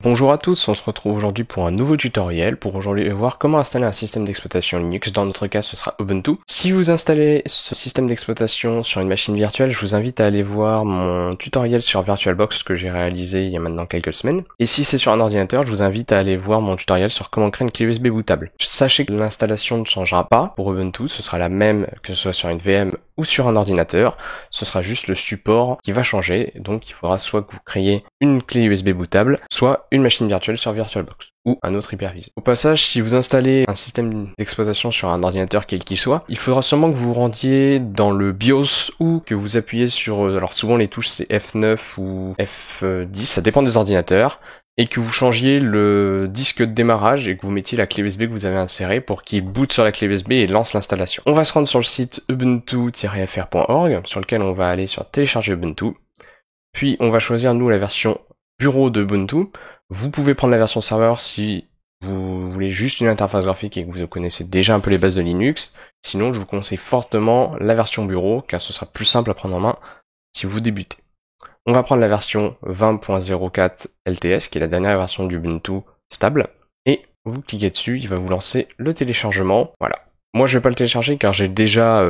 Bonjour à tous, on se retrouve aujourd'hui pour un nouveau tutoriel pour aujourd'hui voir comment installer un système d'exploitation Linux. Dans notre cas, ce sera Ubuntu. Si vous installez ce système d'exploitation sur une machine virtuelle, je vous invite à aller voir mon tutoriel sur VirtualBox que j'ai réalisé il y a maintenant quelques semaines. Et si c'est sur un ordinateur, je vous invite à aller voir mon tutoriel sur comment créer une clé USB bootable. Sachez que l'installation ne changera pas pour Ubuntu, ce sera la même que ce soit sur une VM ou sur un ordinateur, ce sera juste le support qui va changer, donc il faudra soit que vous créiez une clé USB bootable, soit une machine virtuelle sur VirtualBox, ou un autre hyperviseur. Au passage, si vous installez un système d'exploitation sur un ordinateur quel qu'il soit, il faudra sûrement que vous rendiez dans le BIOS ou que vous appuyez sur, alors souvent les touches c'est F9 ou F10, ça dépend des ordinateurs, et que vous changiez le disque de démarrage et que vous mettiez la clé USB que vous avez insérée pour qu'il boot sur la clé USB et lance l'installation. On va se rendre sur le site ubuntu-fr.org sur lequel on va aller sur télécharger Ubuntu. Puis on va choisir nous la version bureau de Ubuntu. Vous pouvez prendre la version serveur si vous voulez juste une interface graphique et que vous connaissez déjà un peu les bases de Linux. Sinon, je vous conseille fortement la version bureau car ce sera plus simple à prendre en main si vous débutez. On va prendre la version 20.04 LTS, qui est la dernière version d'Ubuntu stable, et vous cliquez dessus, il va vous lancer le téléchargement. Voilà. Moi, je vais pas le télécharger car j'ai déjà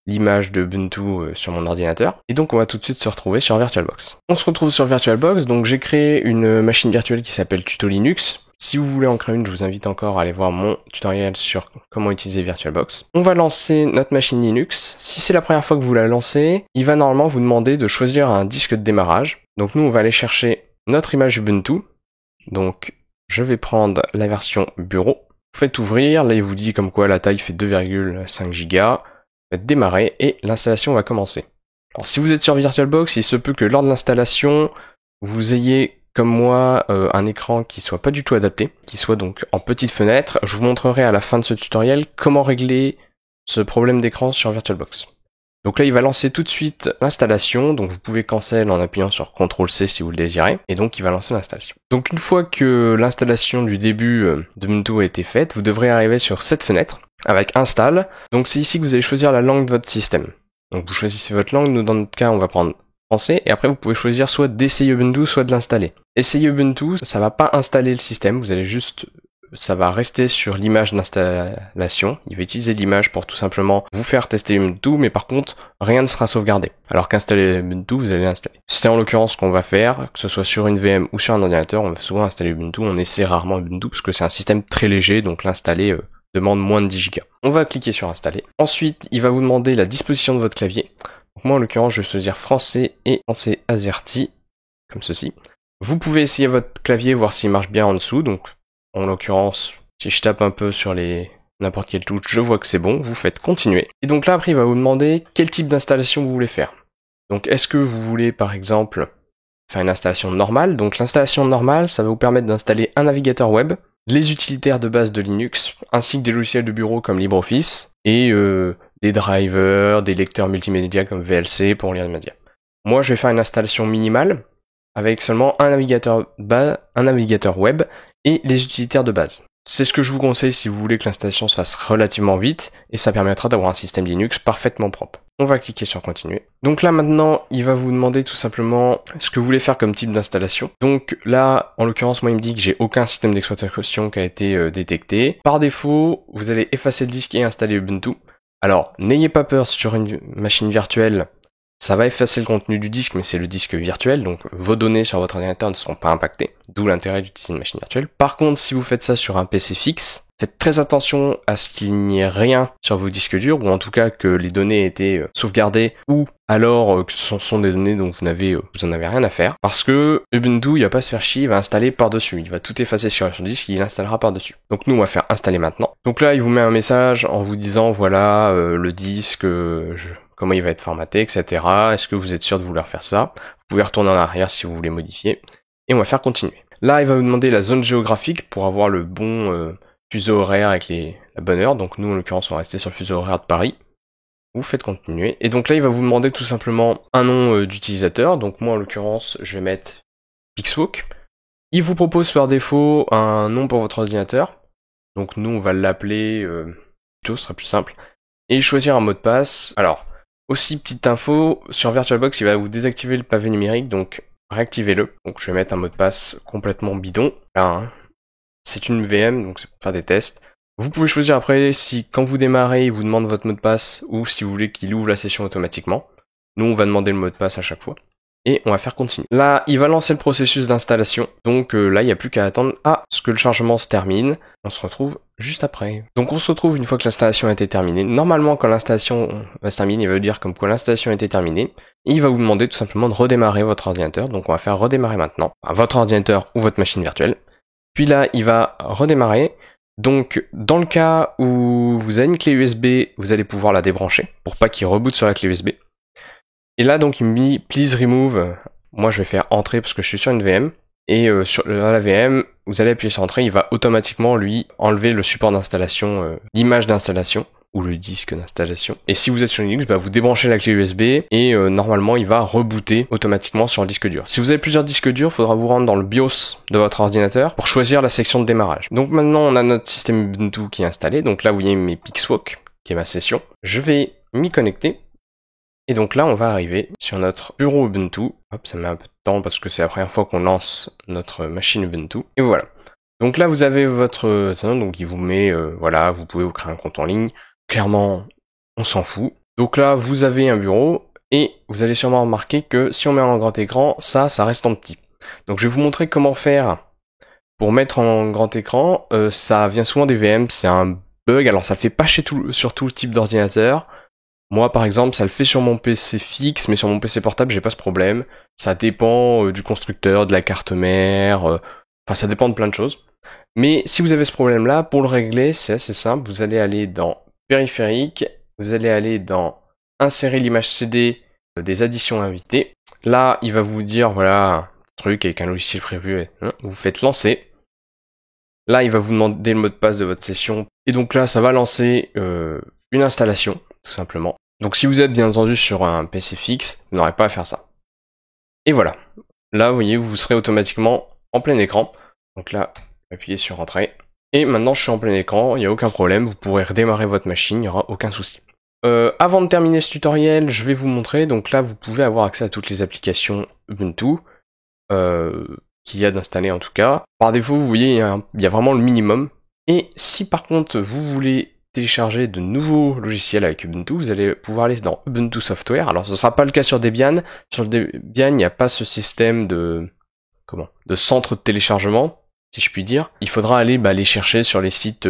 l'image de Ubuntu sur mon ordinateur, et donc on va tout de suite se retrouver sur VirtualBox. On se retrouve sur VirtualBox, donc j'ai créé une machine virtuelle qui s'appelle Tuto Linux. Si vous voulez en créer une, je vous invite encore à aller voir mon tutoriel sur comment utiliser VirtualBox. On va lancer notre machine Linux. Si c'est la première fois que vous la lancez, il va normalement vous demander de choisir un disque de démarrage. Donc nous, on va aller chercher notre image Ubuntu. Donc je vais prendre la version bureau. Vous faites ouvrir, là il vous dit comme quoi la taille fait 2,5 Go. Faites démarrer et l'installation va commencer. Alors si vous êtes sur VirtualBox, il se peut que lors de l'installation, vous ayez comme moi un écran qui soit pas du tout adapté, qui soit donc en petite fenêtre. Je vous montrerai à la fin de ce tutoriel comment régler ce problème d'écran sur VirtualBox. Donc là il va lancer tout de suite l'installation, donc vous pouvez cancel en appuyant sur CTRL-C si vous le désirez, et donc il va lancer l'installation. Donc une fois que l'installation du début de Ubuntu a été faite, vous devrez arriver sur cette fenêtre avec Install. Donc c'est ici que vous allez choisir la langue de votre système. Donc vous choisissez votre langue, nous dans notre cas on va prendre français, et après vous pouvez choisir soit d'essayer Ubuntu, soit de l'installer. Essayer Ubuntu, ça va pas installer le système, vous allez juste, ça va rester sur l'image d'installation. Il va utiliser l'image pour tout simplement vous faire tester Ubuntu, mais par contre, rien ne sera sauvegardé. Alors qu'installer Ubuntu, vous allez l'installer. C'est en l'occurrence ce qu'on va faire, que ce soit sur une VM ou sur un ordinateur, on va souvent installer Ubuntu, on essaie rarement Ubuntu parce que c'est un système très léger, donc l'installer demande moins de 10 Go. On va cliquer sur installer. Ensuite, il va vous demander la disposition de votre clavier. Donc moi en l'occurrence je vais choisir français et français AZERTY, comme ceci. Vous pouvez essayer votre clavier, voir s'il marche bien en dessous, donc en l'occurrence si je tape un peu sur n'importe quelle touche, je vois que c'est bon, vous faites continuer. Et donc là après il va vous demander quel type d'installation vous voulez faire. Donc est-ce que vous voulez par exemple faire une installation normale? Donc l'installation normale ça va vous permettre d'installer un navigateur web, les utilitaires de base de Linux, ainsi que des logiciels de bureau comme LibreOffice, et des drivers, des lecteurs multimédia comme VLC pour lire des médias. Moi, je vais faire une installation minimale avec seulement un navigateur web et les utilitaires de base. C'est ce que je vous conseille si vous voulez que l'installation se fasse relativement vite et ça permettra d'avoir un système Linux parfaitement propre. On va cliquer sur continuer. Donc là maintenant, il va vous demander tout simplement ce que vous voulez faire comme type d'installation. Donc là, en l'occurrence, moi il me dit que j'ai aucun système d'exploitation qui a été détecté. Par défaut, vous allez effacer le disque et installer Ubuntu. Alors, n'ayez pas peur sur une machine virtuelle, ça va effacer le contenu du disque, mais c'est le disque virtuel, donc vos données sur votre ordinateur ne seront pas impactées, d'où l'intérêt d'utiliser une machine virtuelle. Par contre, si vous faites ça sur un PC fixe, faites très attention à ce qu'il n'y ait rien sur vos disques durs, ou en tout cas que les données aient été sauvegardées, ou alors que ce sont des données dont vous en avez rien à faire, parce que Ubuntu, il va pas se faire chier, il va installer par-dessus, il va tout effacer sur son disque, il installera par-dessus. Donc nous, on va faire installer maintenant. Donc là, il vous met un message en vous disant, voilà, le disque, comment il va être formaté, etc. Est-ce que vous êtes sûr de vouloir faire ça? Vous pouvez retourner en arrière si vous voulez modifier. Et on va faire continuer. Là, il va vous demander la zone géographique pour avoir le bon fuseau horaire avec la bonne heure. Donc nous, en l'occurrence, on va rester sur le fuseau horaire de Paris. Vous faites continuer. Et donc là, il va vous demander tout simplement un nom d'utilisateur. Donc moi, en l'occurrence, je vais mettre Pixwalk. Il vous propose par défaut un nom pour votre ordinateur. Donc nous, on va l'appeler plutôt, ce sera plus simple. Et choisir un mot de passe. Alors, aussi, petite info, sur VirtualBox, il va vous désactiver le pavé numérique, donc réactivez-le. Donc je vais mettre un mot de passe complètement bidon. Là, hein. C'est une VM, donc c'est pour faire des tests. Vous pouvez choisir après si quand vous démarrez, il vous demande votre mot de passe ou si vous voulez qu'il ouvre la session automatiquement. Nous, on va demander le mot de passe à chaque fois. Et on va faire continue. Là, il va lancer le processus d'installation. Donc là, il n'y a plus qu'à attendre à ce que le chargement se termine. On se retrouve juste après. Donc on se retrouve une fois que l'installation a été terminée. Normalement, quand l'installation va se terminer, il va dire comme quoi l'installation a été terminée. Et il va vous demander tout simplement de redémarrer votre ordinateur. Donc on va faire redémarrer maintenant. Votre ordinateur ou votre machine virtuelle. Puis là, il va redémarrer. Donc, dans le cas où vous avez une clé USB, vous allez pouvoir la débrancher pour pas qu'il reboot sur la clé USB. Et là, donc, il me dit please remove. Moi, je vais faire entrer parce que je suis sur une VM. Et sur la VM, vous allez appuyer sur entrée, il va automatiquement lui enlever le support d'installation, l'image d'installation ou le disque d'installation. Et si vous êtes sur Linux, bah, vous débranchez la clé USB et normalement il va rebooter automatiquement sur le disque dur. Si vous avez plusieurs disques durs, il faudra vous rendre dans le BIOS de votre ordinateur pour choisir la section de démarrage. Donc maintenant on a notre système Ubuntu qui est installé. Donc là vous voyez mes Pixwalk, qui est ma session. Je vais m'y connecter. Et donc là on va arriver sur notre bureau Ubuntu. Hop, ça met un peu de temps parce que c'est la première fois qu'on lance notre machine Ubuntu. Et voilà. Donc là vous avez votre... Donc il vous met... voilà, vous pouvez vous créer un compte en ligne. Clairement, on s'en fout. Donc là, vous avez un bureau, et vous allez sûrement remarquer que si on met en grand écran, ça reste en petit. Donc je vais vous montrer comment faire pour mettre en grand écran. Ça vient souvent des VM, c'est un bug, alors ça le fait pas sur tout le type d'ordinateur. Moi par exemple, ça le fait sur mon PC fixe, mais sur mon PC portable, j'ai pas ce problème. Ça dépend du constructeur, de la carte mère, enfin ça dépend de plein de choses. Mais si vous avez ce problème-là, pour le régler, c'est assez simple, vous allez aller dans périphérique, vous allez aller dans insérer l'image CD des additions invitées. Là, il va vous dire, voilà, un truc avec un logiciel prévu, vous faites lancer. Là, il va vous demander le mot de passe de votre session. Et donc là, ça va lancer une installation, tout simplement. Donc si vous êtes bien entendu sur un PC fixe, vous n'aurez pas à faire ça. Et voilà. Là, vous voyez, vous serez automatiquement en plein écran. Donc là, appuyez sur Entrée. Et maintenant je suis en plein écran, il n'y a aucun problème, vous pourrez redémarrer votre machine, il n'y aura aucun souci. Avant de terminer ce tutoriel, je vais vous montrer, donc là vous pouvez avoir accès à toutes les applications Ubuntu, qu'il y a d'installer en tout cas. Par défaut, vous voyez, il y a vraiment le minimum. Et si par contre vous voulez télécharger de nouveaux logiciels avec Ubuntu, vous allez pouvoir aller dans Ubuntu Software. Alors ce ne sera pas le cas sur Debian, sur le Debian il n'y a pas ce système de centre de téléchargement, si je puis dire. Il faudra aller les chercher sur les sites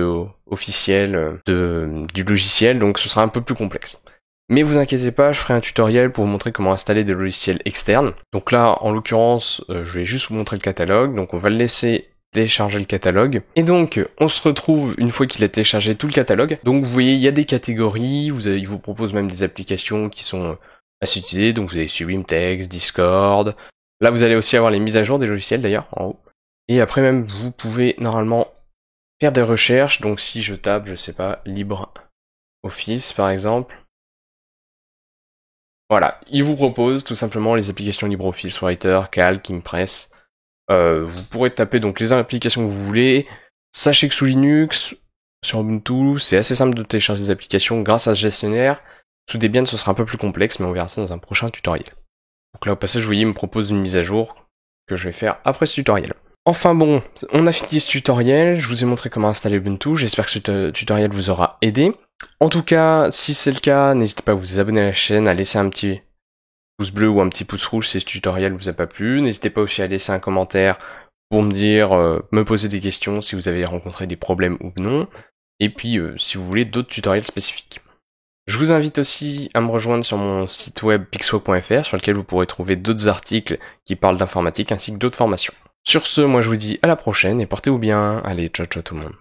officiels du logiciel, donc ce sera un peu plus complexe. Mais vous inquiétez pas, je ferai un tutoriel pour vous montrer comment installer des logiciels externes. Donc là, en l'occurrence, je vais juste vous montrer le catalogue, donc on va le laisser télécharger le catalogue. Et donc, on se retrouve une fois qu'il a téléchargé tout le catalogue. Donc vous voyez, il y a des catégories, il vous propose même des applications qui sont assez utilisées, donc vous avez Sublime Text, Discord. Là, vous allez aussi avoir les mises à jour des logiciels d'ailleurs, en haut. Et après même, vous pouvez normalement faire des recherches. Donc si je tape, je sais pas, LibreOffice par exemple. Voilà, il vous propose tout simplement les applications LibreOffice, Writer, Calc, Impress. Vous pourrez taper donc les applications que vous voulez. Sachez que sous Linux, sur Ubuntu, c'est assez simple de télécharger des applications grâce à ce gestionnaire. Sous Debian, ce sera un peu plus complexe, mais on verra ça dans un prochain tutoriel. Donc là, au passage, vous voyez, il me propose une mise à jour que je vais faire après ce tutoriel. Enfin bon, on a fini ce tutoriel, je vous ai montré comment installer Ubuntu, j'espère que ce tutoriel vous aura aidé. En tout cas, si c'est le cas, n'hésitez pas à vous abonner à la chaîne, à laisser un petit pouce bleu ou un petit pouce rouge si ce tutoriel vous a pas plu. N'hésitez pas aussi à laisser un commentaire pour me dire, me poser des questions si vous avez rencontré des problèmes ou non. Et puis, si vous voulez d'autres tutoriels spécifiques. Je vous invite aussi à me rejoindre sur mon site web pixwalk.fr sur lequel vous pourrez trouver d'autres articles qui parlent d'informatique ainsi que d'autres formations. Sur ce, moi je vous dis à la prochaine et portez-vous bien. Allez, ciao ciao tout le monde.